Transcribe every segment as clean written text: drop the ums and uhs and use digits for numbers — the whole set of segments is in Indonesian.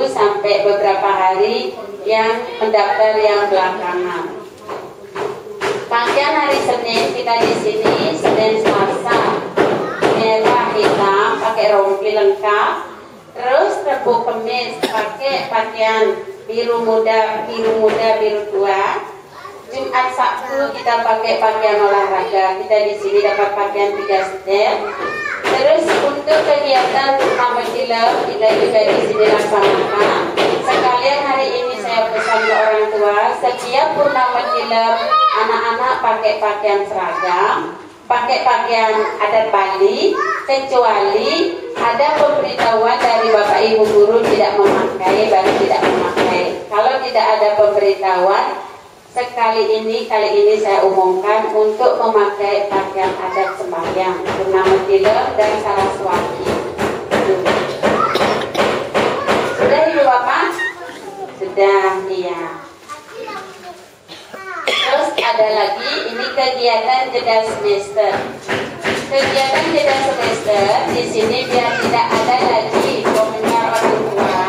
sampai beberapa hari yang mendaftar yang belakangan. Pakaian hari Senin kita di sini Senin Selasa merah hitam pakai rompi lengkap. Terus Rabu Kamis pakai pakaian biru muda, biru tua. Jumat Sabtu kita pakai pakaian olahraga. Kita di sini dapat pakaian 3 setel. Terus untuk kegiatan Purnama Cilem kita juga di sini laksanakan. Sekalian hari ini saya pesan ke orang tua, setiap Purnama Cilem anak-anak pakai pakaian seragam, pakai pakaian adat Bali, kecuali ada pemberitahuan dari Bapak Ibu guru tidak memakai, baru tidak memakai. Kalau tidak ada pemberitahuan, kali ini saya umumkan untuk memakai pakaian adat sembahyang Purnama Cilem dan Saraswati. Sudah Ibu Bapak? Sudah, iya. Terus ada lagi, ini kegiatan jeda semester. Kegiatan jeda semester di sini biar tidak ada lagi komentar orang tua.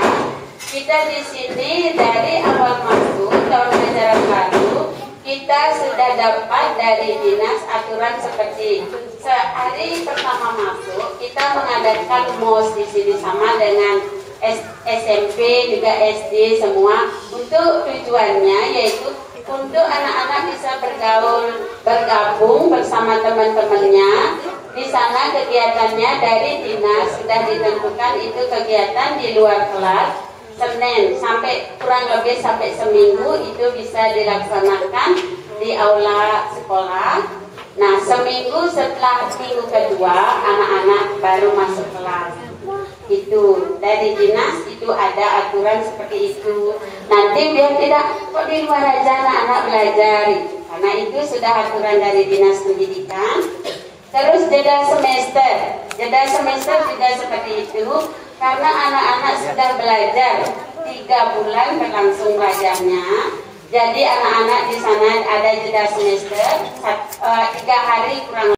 Kita di sini dari awal masuk tahun ajaran baru kita sudah dapat dari dinas aturan seperti sehari pertama masuk kita mengadakan MOS di sini sama dengan SMP juga SD semua untuk tujuannya yaitu untuk anak-anak bisa bergabung bersama teman-temannya. Di sana kegiatannya dari dinas sudah ditentukan itu kegiatan di luar kelas Senin sampai kurang lebih sampai seminggu itu bisa dilaksanakan di aula sekolah. Nah, seminggu setelah minggu kedua anak-anak baru masuk kelas. Itu dari dinas itu ada aturan seperti itu. Nanti biar tidak kok di luar aja anak-anak belajar. Karena itu sudah aturan dari dinas pendidikan. Terus jeda semester juga seperti itu. Karena anak-anak sudah belajar 3 bulan berlangsung belajarnya. Jadi anak-anak di sana ada jeda semester 3 hari kurang